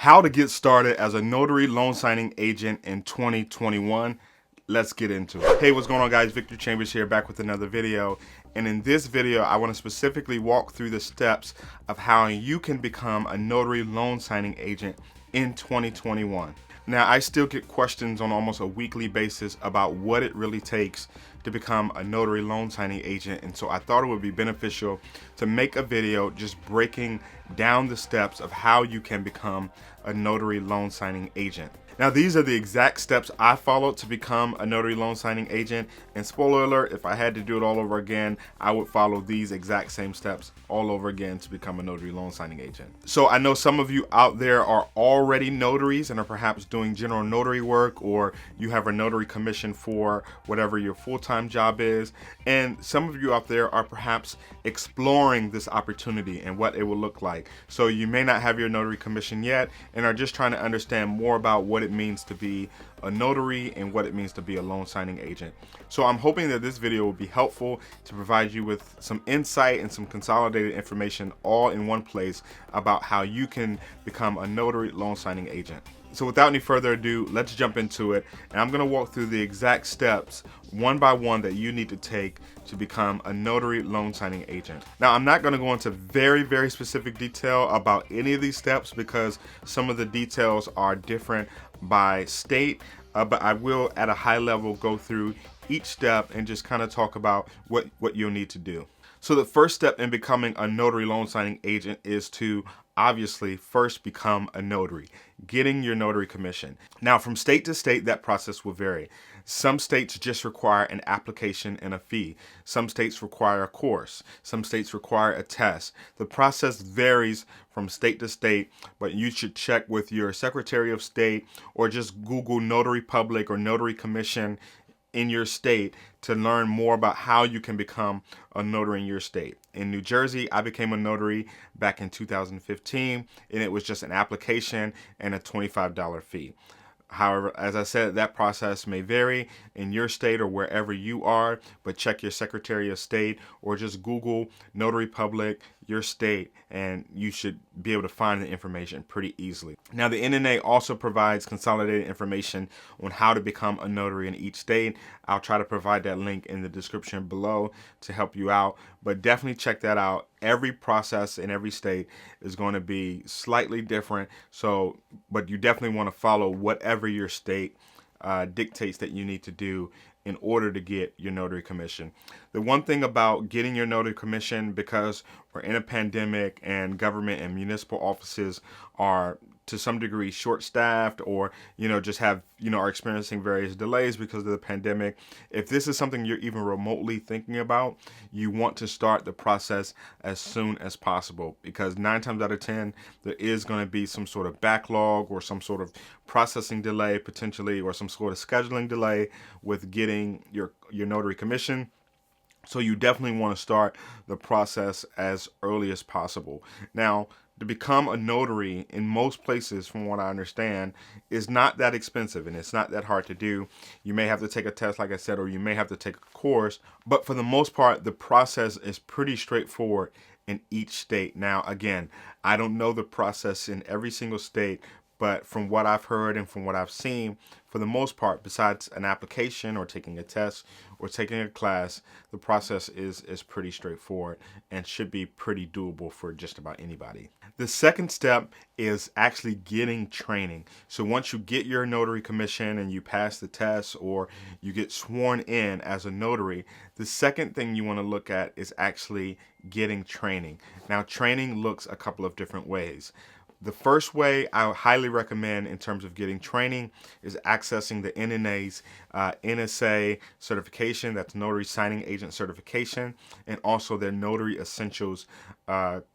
How to get started as a notary loan signing agent in 2021. Let's get into it. Hey, what's going on, guys? Victor Chambers here, back with another video. And in this video, I want to specifically walk through the steps of how you can become a notary loan signing agent in 2021. Now, I still get questions on almost a weekly basis about what it really takes to become a notary loan signing agent. And so I thought it would be beneficial to make a video just breaking down the steps of how you can become a notary loan signing agent. Now, these are the exact steps I followed to become a notary loan signing agent. And spoiler alert, if I had to do it all over again, I would follow these exact same steps all over again to become a notary loan signing agent. So I know some of you out there are already notaries and are perhaps doing general notary work, or you have a notary commission for whatever your full-time job is. And some of you out there are perhaps exploring this opportunity and what it will look like. So you may not have your notary commission yet and are just trying to understand more about what it means to be a notary and what it means to be a loan signing agent. So I'm hoping that this video will be helpful to provide you with some insight and some consolidated information all in one place about how you can become a notary loan signing agent. So without any further ado, let's jump into it. And I'm going to walk through the exact steps one by one that you need to take to become a notary loan signing agent. Now, I'm not going to go into very specific detail about any of these steps because some of the details are different by state, but I will at a high level go through each step and just kind of talk about what you'll need to do. So the first step in becoming a notary loan signing agent is to obviously first become a notary, getting your notary commission. Now, from state to state, that process will vary. Some states just require an application and a fee. Some states require a course. Some states require a test. The process varies from state to state, but you should check with your Secretary of State or just Google Notary Public or Notary Commission in your state to learn more about how you can become a notary in your state. In New Jersey, I became a notary back in 2015, and it was just an application and a $25 fee. However, as I said, that process may vary in your state or wherever you are, but check your Secretary of State or just Google Notary Public, your state, and you should be able to find the information pretty easily. Now, the NNA also provides consolidated information on how to become a notary in each state. I'll try to provide that link in the description below to help you out, but definitely check that out. Every process in every state is going to be slightly different, but you definitely want to follow whatever your state dictates that you need to do in order to get your notary commission. The one thing about getting your notary commission, because we're in a pandemic and government and municipal offices are to some degree short-staffed, or just have are experiencing various delays because of the pandemic. If this is something you're even remotely thinking about, you want to start the process as soon as possible, because 9 times out of 10 there is going to be some sort of backlog or some sort of processing delay potentially, or some sort of scheduling delay with getting your notary commission. So you definitely want to start the process as early as possible. Now, to become a notary in most places, from what I understand, is not that expensive and it's not that hard to do. You may have to take a test, like I said, or you may have to take a course, but for the most part, the process is pretty straightforward in each state. Now, again, I don't know the process in every single state, but from what I've heard and from what I've seen, for the most part, besides an application or taking a test or taking a class, the process is pretty straightforward and should be pretty doable for just about anybody. The second step is actually getting training. So once you get your notary commission and you pass the test or you get sworn in as a notary, the second thing you want to look at is actually getting training. Now, training looks a couple of different ways. The first way I would highly recommend in terms of getting training is accessing the NNA's NSA certification, that's Notary Signing Agent Certification, and also their Notary Essentials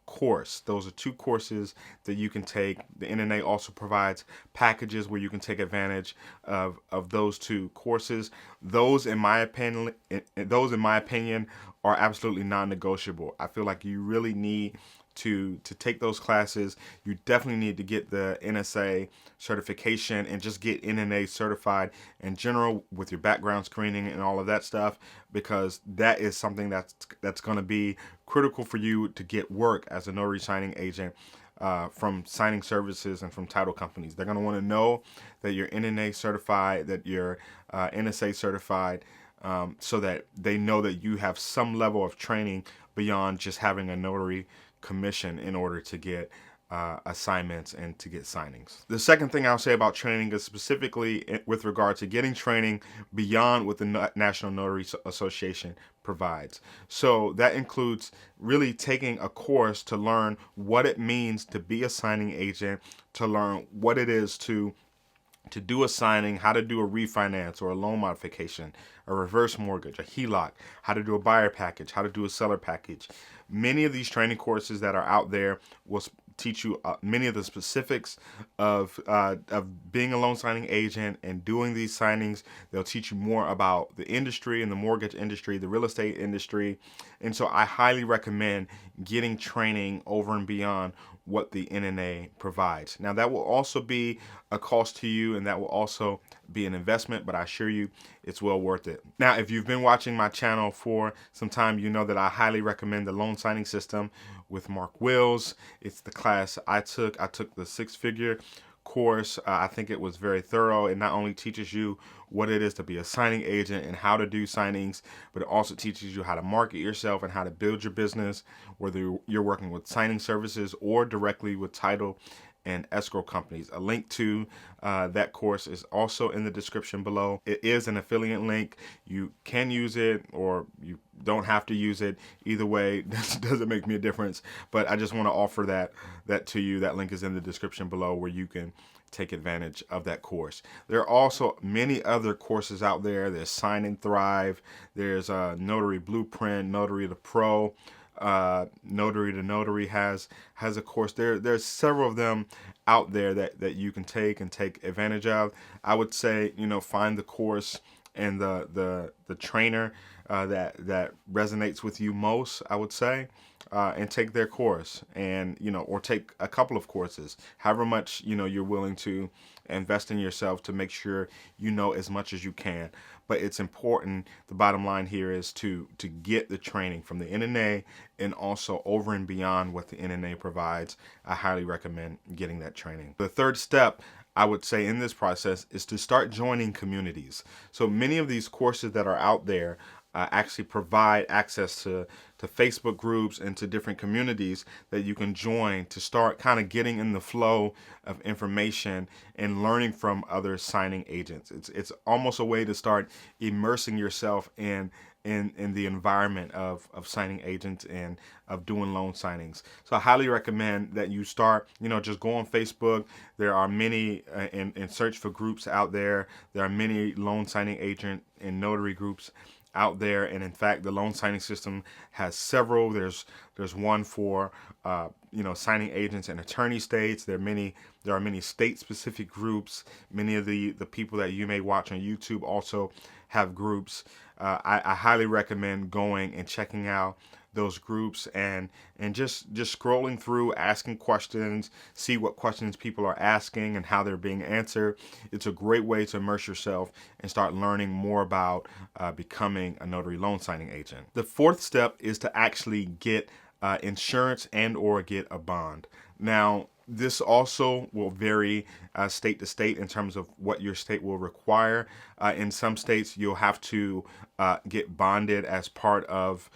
course. Those are 2 courses that you can take. The NNA also provides packages where you can take advantage of those 2 courses. Those, in my opinion, are absolutely non-negotiable. I feel like you really need to take those classes. You definitely need to get the NSA certification and just get NNA certified in general with your background screening and all of that stuff, because that is something that's going to be critical for you to get work as a notary signing agent from signing services and from title companies. They're going to want to know that you're NNA certified, that you're NSA certified, so that they know that you have some level of training beyond just having a notary commission in order to get assignments and to get signings. The second thing I'll say about training is specifically with regard to getting training beyond what the National Notary Association provides. So that includes really taking a course to learn what it means to be a signing agent, to learn what it is to do a signing, how to do a refinance or a loan modification, a reverse mortgage, a HELOC, how to do a buyer package, how to do a seller package. Many of these training courses that are out there will teach you many of the specifics of being a loan signing agent and doing these signings. They'll teach you more about the industry and the mortgage industry, the real estate industry. And so I highly recommend getting training over and beyond what the NNA provides. Now that will also be a cost to you, and that will also be an investment, but I assure you it's well worth it. Now, if you've been watching my channel for some time, you know that I highly recommend the loan signing system with Mark Wills. It's the class I took. I took the 6-figure course. I think it was very thorough. It not only teaches you what it is to be a signing agent and how to do signings, but it also teaches you how to market yourself and how to build your business, whether you're working with signing services or directly with title and escrow companies. A link to that course is also in the description below. It is an affiliate link. You can use it or you don't have to use it. Either way, doesn't make me a difference. But I just want to offer that to you. That link is in the description below where you can take advantage of that course. There are also many other courses out there. There's Sign and Thrive. There's Notary Blueprint, Notary to Pro. Notary to Notary has a course. There's several of them out there that you can take advantage of. I would say, find the course and the trainer that resonates with you most, I would say, and take their course, and or take a couple of courses, however much you're willing to invest in yourself to make sure you know as much as you can. But it's important, the bottom line here is to get the training from the NNA and also over and beyond what the NNA provides. I highly recommend getting that training. The third step I would say in this process is to start joining communities. So many of these courses that are out there actually provide access to Facebook groups and to different communities that you can join to start kind of getting in the flow of information and learning from other signing agents. It's almost a way to start immersing yourself in the environment of signing agents and of doing loan signings. So I highly recommend that you start, just go on Facebook. There are many, and search for groups out there. There are many loan signing agent and notary groups out there, and in fact the loan signing system has several. There's one for signing agents and attorney states. There are many state specific groups. Many of the people that you may watch on YouTube also have groups. I highly recommend going and checking out those groups and just scrolling through, asking questions, see what questions people are asking and how they're being answered. It's a great way to immerse yourself and start learning more about becoming a notary loan signing agent. The fourth step is to actually get insurance and or get a bond. Now, this also will vary state to state in terms of what your state will require. In some states, you'll have to get bonded as part of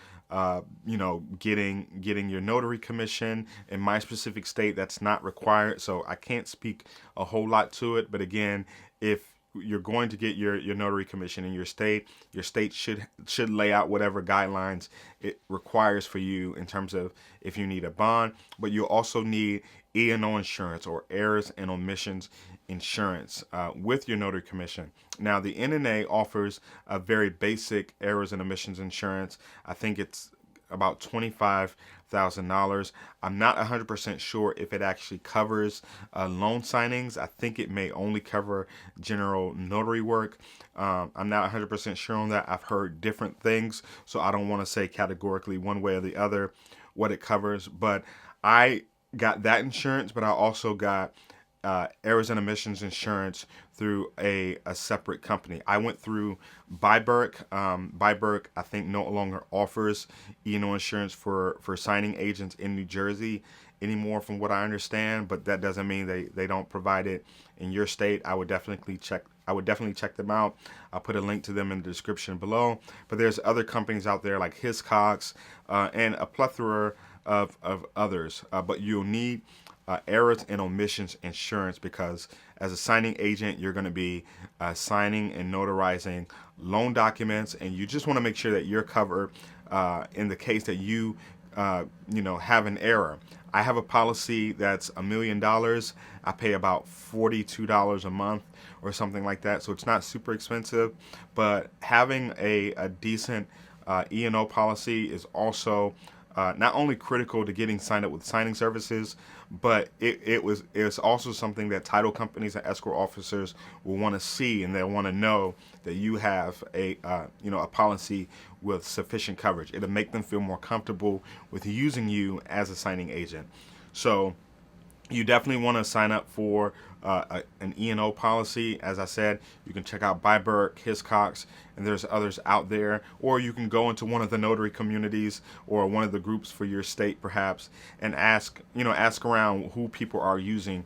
getting your notary commission. In my specific state, that's not required, so I can't speak a whole lot to it. But again, if you're going to get your notary commission in your state should lay out whatever guidelines it requires for you in terms of if you need a bond. But you also need E&O insurance, or errors and omissions insurance, with your notary commission. Now, the NNA offers a very basic errors and omissions insurance. I think it's about $25,000. I'm not 100% sure if it actually covers loan signings. I think it may only cover general notary work. I'm not 100% sure on that. I've heard different things, so I don't want to say categorically one way or the other what it covers. But I got that insurance, but I also got errors and omissions insurance through a separate company. I went through Byberg. Byberg, I think, no longer offers E&O insurance for signing agents in New Jersey, anymore from what I understand, but that doesn't mean they don't provide it in your state. I would definitely check them out. I'll put a link to them in the description below. But there's other companies out there like Hiscox and a plethora of others. But you'll need errors and omissions insurance, because as a signing agent, you're going to be signing and notarizing loan documents, and you just want to make sure that you're covered in the case that you have an error. I have a policy that's $1 million. I pay about $42 a month or something like that, so it's not super expensive. But having a decent E&O policy is also not only critical to getting signed up with signing services, but it's also something that title companies and escrow officers will want to see, and they'll want to know that you have a policy with sufficient coverage. It'll make them feel more comfortable with using you as a signing agent. So you definitely want to sign up for an E&O policy. As I said, you can check out Byberg, Hiscox, and there's others out there. Or you can go into one of the notary communities or one of the groups for your state, perhaps, and ask around who people are using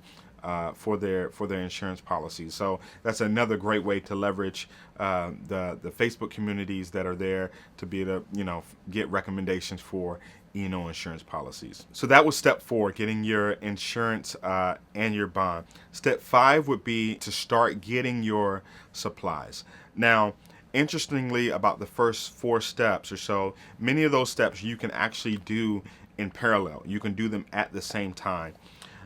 for their insurance policies. So that's another great way to leverage the Facebook communities that are there to be able to get recommendations for insurance policies. So that was step 4, getting your insurance and your bond. Step 5 would be to start getting your supplies. Now, interestingly, about the first 4 steps or so, many of those steps you can actually do in parallel. You can do them at the same time.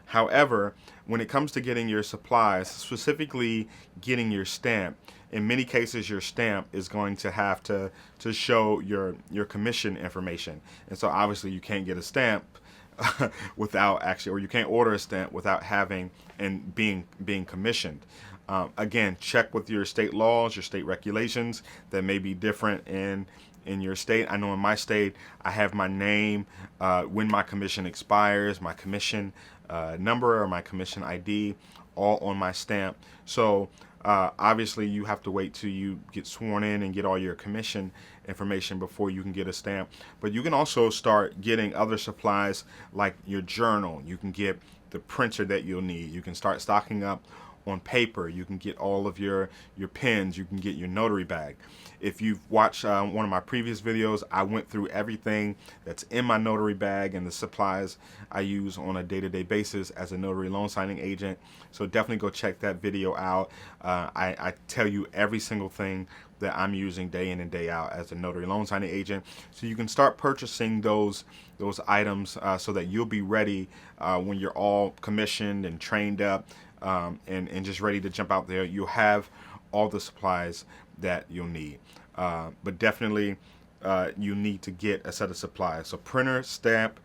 However, when it comes to getting your supplies, specifically getting your stamp, in many cases your stamp is going to have to show your commission information. And so obviously you can't get a stamp without or you can't order a stamp without having and being commissioned. Again, check with your state laws, your state regulations that may be different in your state. I know in my state, I have my name, when my commission expires, my commission number or my commission ID, all on my stamp. So obviously you have to wait till you get sworn in and get all your commission information before you can get a stamp. But you can also start getting other supplies like your journal. You can get the printer that you'll need. You can start stocking up on paper. You can get all of your pens. You can get your notary bag. If you've watched one of my previous videos, I went through everything that's in my notary bag and the supplies I use on a day-to-day basis as a notary loan signing agent. So definitely go check that video out. I tell you every single thing that I'm using day in and day out as a notary loan signing agent. So you can start purchasing those items so that you'll be ready when you're all commissioned and trained up and just ready to jump out there. You'll have all the supplies that you'll need. But definitely you need to get a set of supplies. So printer, stamp,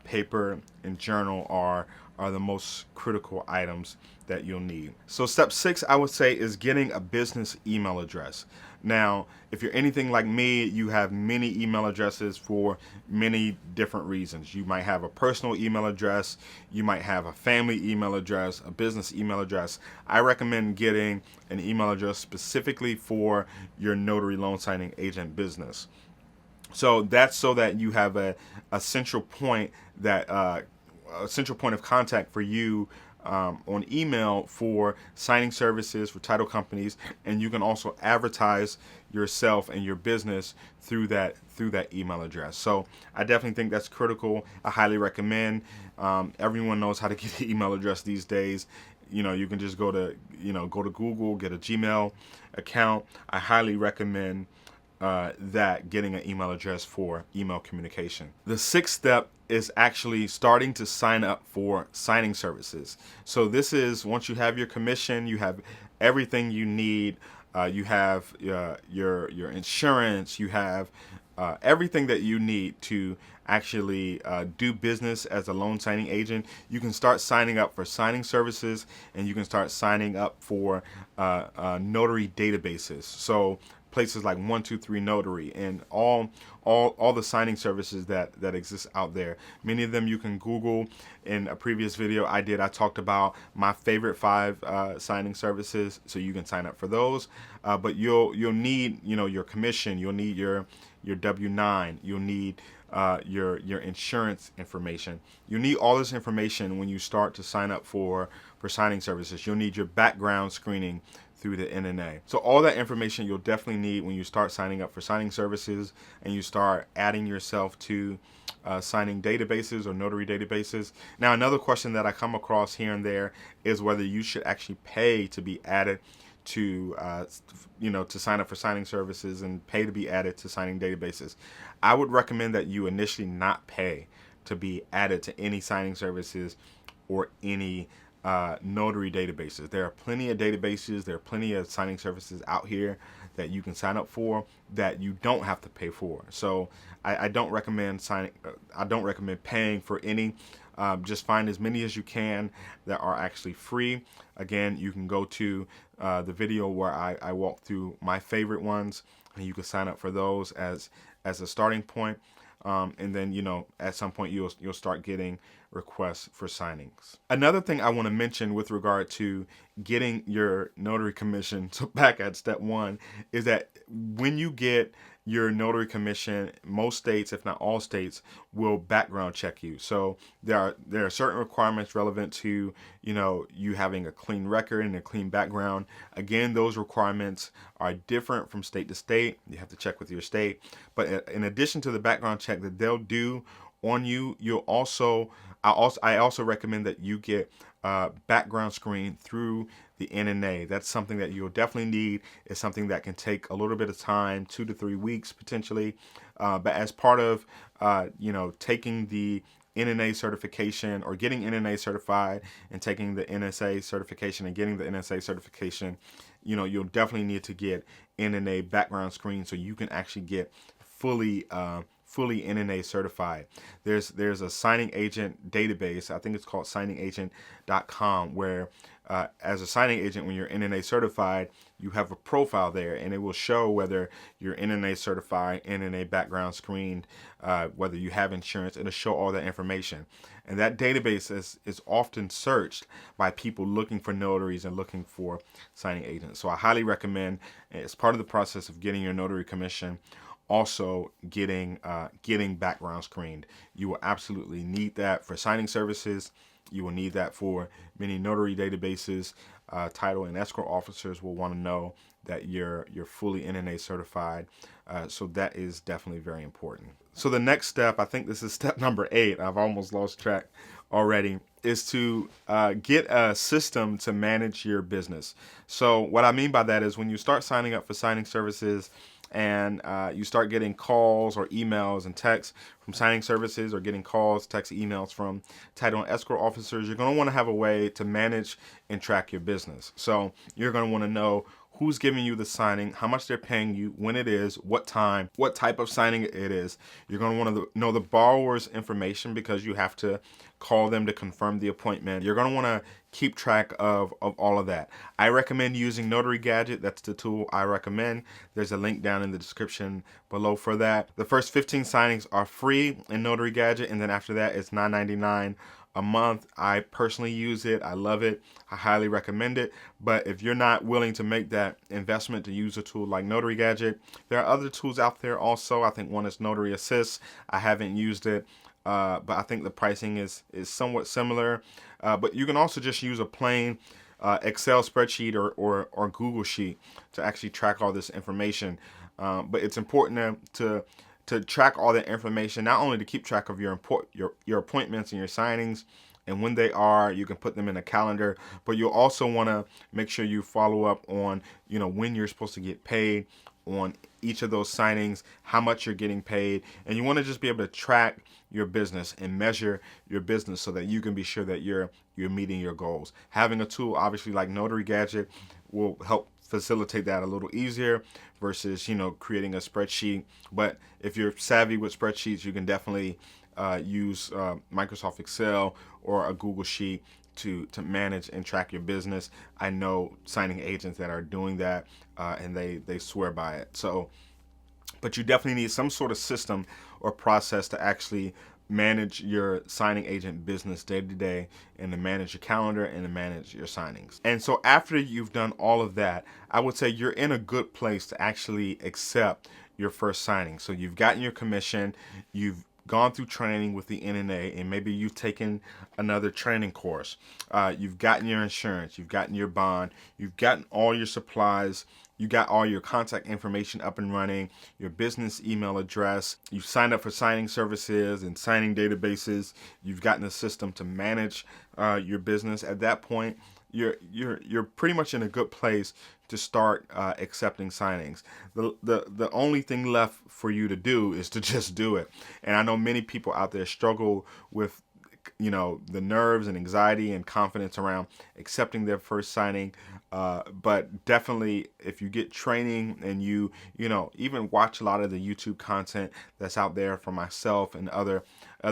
paper, and journal are the most critical items that you'll need. So step 6, I would say, is getting a business email address. Now, if you're anything like me, you have many email addresses for many different reasons. You might have a personal email address, you might have a family email address, a business email address. I recommend getting an email address specifically for your notary loan signing agent business. So that's so that you have a central point of contact for you on email for signing services, for title companies, and you can also advertise yourself and your business through that email address. So I definitely think that's critical. I highly recommend. Everyone knows how to get an email address these days. You can just go to Google, get a Gmail account. I highly recommend that getting an email address for email communication. The 6th step is actually starting to sign up for signing services. So this is once you have your commission, you have everything you need. You have your insurance. You have everything that you need to actually do business as a loan signing agent. You can start signing up for signing services, and you can start signing up for notary databases. So places like 123 Notary and all the signing services that exist out there. Many of them you can Google. In a previous video I talked about my favorite 5 signing services, so you can sign up for those. But you'll need your commission, you'll need your W-9, you'll need your insurance information. You need all this information when you start to sign up for signing services. You'll need your background screening through the NNA. So all that information you'll definitely need when you start signing up for signing services and you start adding yourself to signing databases or notary databases. Now, another question that I come across here and there is whether you should actually pay to be added to to sign up for signing services and pay to be added to signing databases. I would recommend that you initially not pay to be added to any signing services or any notary databases. There are plenty of databases, there are plenty of signing services out here that you can sign up for that you don't have to pay for. So I don't recommend paying for any. Just find as many as you can that are actually free. Again, you can go to the video where I walk through my favorite ones, and you can sign up for those as a starting point. And then, at some point you'll start getting requests for signings. Another thing I want to mention with regard to getting your notary commission, so back at step one, is that when you get your notary commission, most states, if not all states, will background check you. So there are certain requirements relevant to you having a clean record and a clean background. Again, those requirements are different from state to state. You have to check with your state. But in addition to the background check that they'll do on you, I also recommend that you get background screen through the NNA. That's something that you'll definitely need. It's something that can take a little bit of time, 2 to 3 weeks potentially. But as part of taking the NNA certification or getting NNA certified and taking the NSA certification and getting the NSA certification, you'll definitely need to get NNA background screen so you can actually get fully NNA certified. There's a signing agent database. I think it's called signingagent.com, where as a signing agent, when you're NNA certified, you have a profile there, and it will show whether you're NNA certified, NNA background screened, whether you have insurance. It'll show all that information. And that database is often searched by people looking for notaries and looking for signing agents. So I highly recommend, as part of the process of getting your notary commission, also getting background screened. You will absolutely need that for signing services. You will need that for many notary databases. Title and escrow officers will want to know that you're fully NNA certified. So that is definitely very important. So the next step, I think this is step number 8. I've almost lost track already, is to get a system to manage your business. So what I mean by that is when you start signing up for signing services and you start getting calls or emails and texts from signing services, or getting calls, texts, emails from title and escrow officers, you're going to want to have a way to manage and track your business. So you're going to want to know who's giving you the signing, how much they're paying you, when it is, what time, what type of signing it is. You're going to want to know the borrower's information because you have to call them to confirm the appointment. You're going to want to keep track of all of that. I recommend using Notary Gadget. That's the tool I recommend. There's a link down in the description below for that. The first 15 signings are free in Notary Gadget, and then after that it's $9.99 a month. I personally use it. I love it. I highly recommend it. But if you're not willing to make that investment to use a tool like Notary Gadget, there are other tools out there also. I think one is Notary Assist. I haven't used it, but I think the pricing is somewhat similar. But you can also just use a plain Excel spreadsheet or Google Sheet to actually track all this information. But it's important to track all that information, not only to keep track of your appointments and your signings and when they are. You can put them in a calendar, but you'll also want to make sure you follow up on when you're supposed to get paid on each of those signings, how much you're getting paid, and you want to just be able to track your business and measure your business so that you can be sure that you're meeting your goals. Having a tool obviously like Notary Gadget will help facilitate that a little easier versus creating a spreadsheet. But if you're savvy with spreadsheets, you can definitely use Microsoft Excel or a Google Sheet to manage and track your business. I know signing agents that are doing that, and they swear by it. So, but you definitely need some sort of system or process to actually manage your signing agent business day to day, and to manage your calendar and to manage your signings. And so after you've done all of that, I would say you're in a good place to actually accept your first signing. So you've gotten your commission, you've gone through training with the NNA, and maybe you've taken another training course. You've gotten your insurance, you've gotten your bond, you've gotten all your supplies, you got all your contact information up and running, your business email address, you've signed up for signing services and signing databases, you've gotten a system to manage your business. At that point, you're pretty much in a good place to start accepting signings. The only thing left for you to do is to just do it. And I know many people out there struggle with the nerves and anxiety and confidence around accepting their first signing. But definitely, if you get training and you even watch a lot of the YouTube content that's out there from myself and other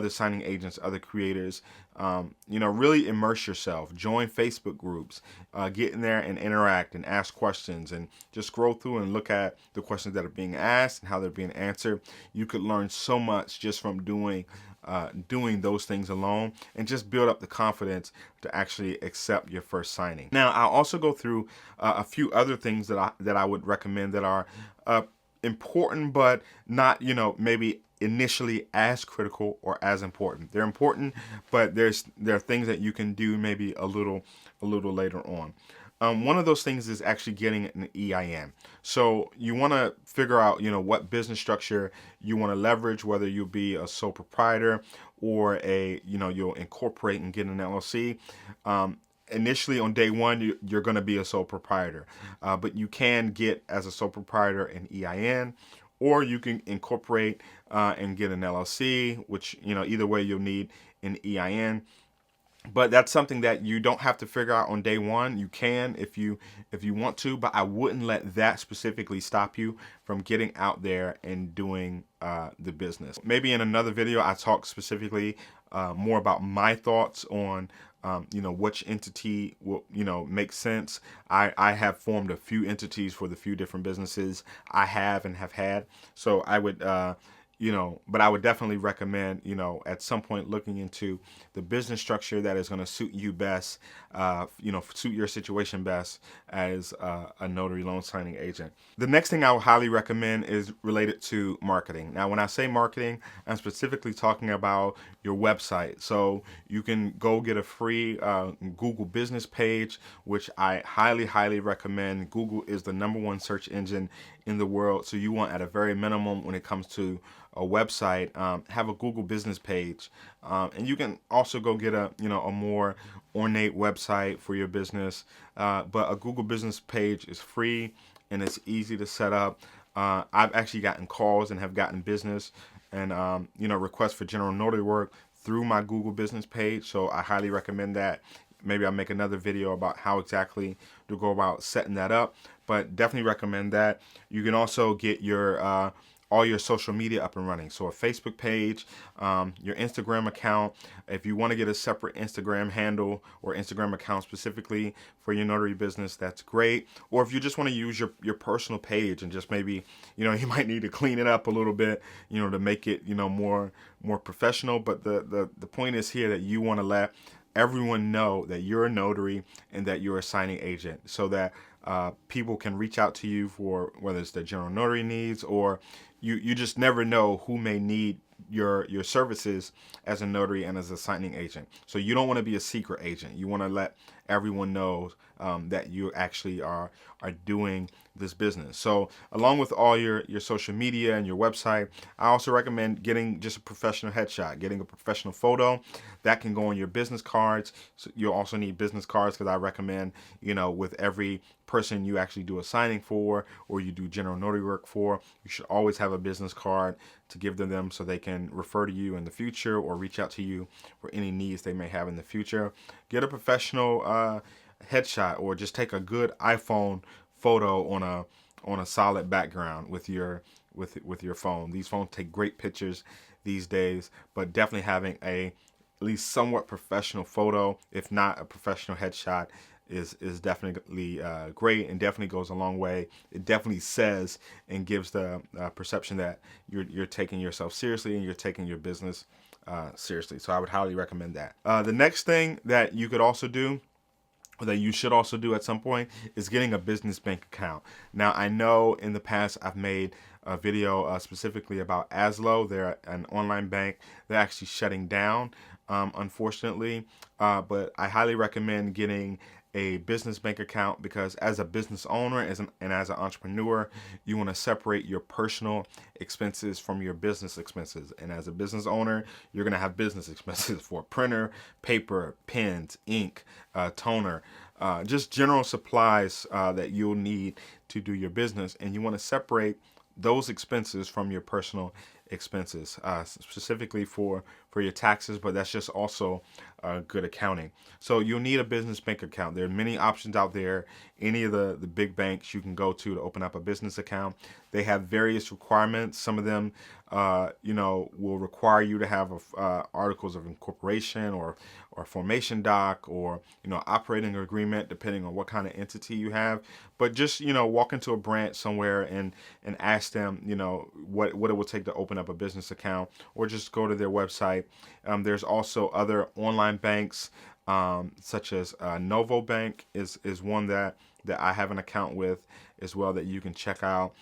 signing agents, other creators, really immerse yourself. Join Facebook groups, get in there and interact and ask questions, and just scroll through and look at the questions that are being asked and how they're being answered. You could learn so much just from doing those things alone, and just build up the confidence to actually accept your first signing. Now, I'll also go through a few other things that I would recommend that are important, but not maybe initially as critical or as important. They're important, but there are things that you can do maybe a little later on. One of those things is actually getting an EIN. So you want to figure out, what business structure you want to leverage, whether you'll be a sole proprietor or you'll incorporate and get an LLC. Initially on day one, you're going to be a sole proprietor, but you can get as a sole proprietor an EIN, or you can incorporate and get an LLC, which, either way you'll need an EIN. But that's something that you don't have to figure out on day one. You can if you want to, but I wouldn't let that specifically stop you from getting out there and doing the business. Maybe in another video I talk specifically more about my thoughts on which entity will make sense. I have formed a few entities for the few different businesses I have and have had. So I would but I would definitely recommend, at some point looking into the business structure that is going to suit you best, suit your situation best as a notary loan signing agent. The next thing I would highly recommend is related to marketing. Now, when I say marketing, I'm specifically talking about your website. So you can go get a free Google business page, which I highly recommend. Google is the #1 search engine in the world. So you want, at a very minimum, when it comes to a website, have a Google business page, and you can also go get a more ornate website for your business. But a Google business page is free and it's easy to set up. I've actually gotten calls and have gotten business and requests for general notary work through my Google business page. So I highly recommend that. Maybe I'll make another video about how exactly to go about setting that up, but definitely recommend that. You can also get your all your social media up and running. So a Facebook page, your Instagram account. If you want to get a separate Instagram handle or Instagram account specifically for your notary business, that's great. Or if you just want to use your personal page and just maybe, you might need to clean it up a little bit, to make it, more professional. But the point is here that you want to let everyone know that you're a notary and that you're a signing agent, so that people can reach out to you for whether it's their general notary needs, or you just never know who may need your services as a notary and as a signing agent. So you don't want to be a secret agent. You want to let everyone know that you actually are doing this business. So along with all your social media and your website, I also recommend getting just a professional headshot, getting a professional photo that can go on your business cards. So you'll also need business cards, because I recommend, with every person you actually do a signing for or you do general notary work for, you should always have a business card to give to them so they can refer to you in the future or reach out to you for any needs they may have in the future. Get a professional headshot, or just take a good iPhone photo on a solid background with your phone. These phones take great pictures these days, but definitely having at least somewhat professional photo, if not a professional headshot, is definitely great, and definitely goes a long way. It definitely says and gives the perception that you're taking yourself seriously and you're taking your business seriously. So I would highly recommend that. The next thing that you could also do that you should also do at some point is getting a business bank account. Now, I know in the past I've made a video specifically about Aslo. They're an online bank. They're actually shutting down, unfortunately, but I highly recommend getting a business bank account, because as a business owner and as an entrepreneur, you want to separate your personal expenses from your business expenses. And as a business owner, you're going to have business expenses for printer, paper, pens, ink, toner, just general supplies that you'll need to do your business. And you want to separate those expenses from your personal expenses, specifically for your taxes, but that's just also good accounting. So you'll need a business bank account. There are many options out there. Any of the big banks you can go to open up a business account. They have various requirements. Some of them, will require you to have articles of incorporation or formation doc or, operating agreement, depending on what kind of entity you have. But just, walk into a branch somewhere and ask them, what it will take to open up a business account, or just go to their website. There's also other online banks, such as Novo Bank is one that I have an account with as well, that you can check out.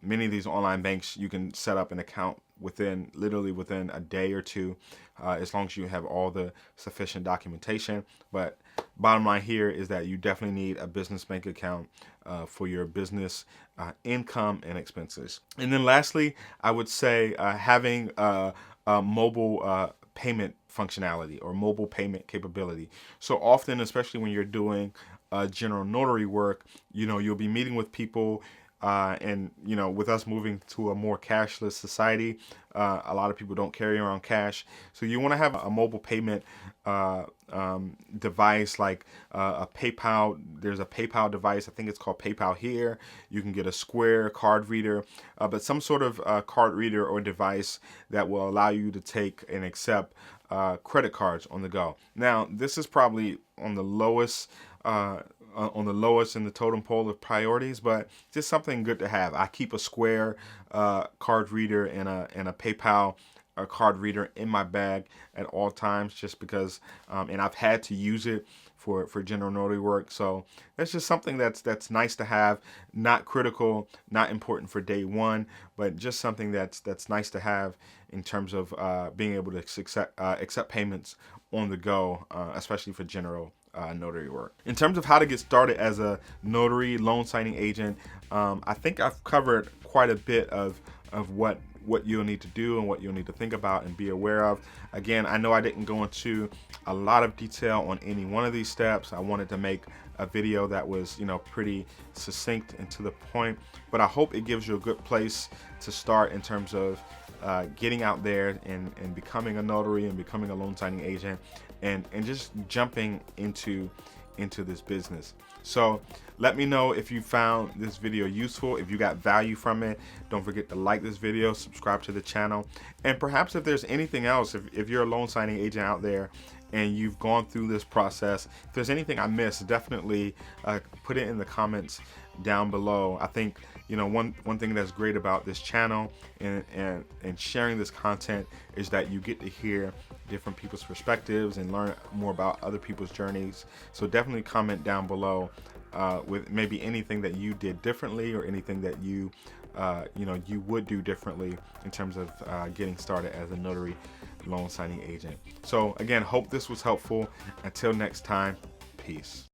Many of these online banks, you can set up an account literally within a day or two, as long as you have all the sufficient documentation. But bottom line here is that you definitely need a business bank account for your business income and expenses. And then lastly, I would say having a mobile payment functionality or mobile payment capability. So often, especially when you're doing general notary work, you'll be meeting with people, and with us moving to a more cashless society, a lot of people don't carry around cash. So you want to have a mobile payment device, like a PayPal. There's a PayPal device. I think it's called PayPal here. You can get a Square card reader, but some sort of card reader or device that will allow you to take and accept credit cards on the go. Now, this is probably on the lowest in the totem pole of priorities, but just something good to have. I keep a Square card reader and a PayPal card reader in my bag at all times, just because, and I've had to use it for general notary work. So that's just something that's nice to have, not critical, not important for day one, but just something that's nice to have in terms of being able to accept payments on the go, especially for general notary work. In terms of how to get started as a notary loan signing agent, I think I've covered quite a bit of what you'll need to do and what you'll need to think about and be aware of. Again, I know I didn't go into a lot of detail on any one of these steps. I wanted to make a video that was, pretty succinct and to the point, but I hope it gives you a good place to start in terms of getting out there and becoming a notary and becoming a loan signing agent, and just jumping into this business. So let me know if you found this video useful, if you got value from it. Don't forget to like this video, subscribe to the channel, and perhaps if there's anything else, if you're a loan signing agent out there and you've gone through this process, if there's anything I missed, definitely put it in the comments down below. I think one thing that's great about this channel and sharing this content is that you get to hear different people's perspectives and learn more about other people's journeys. So definitely comment down below with maybe anything that you did differently, or anything that you would do differently in terms of getting started as a notary loan signing agent. So again, hope this was helpful. Until next time, peace.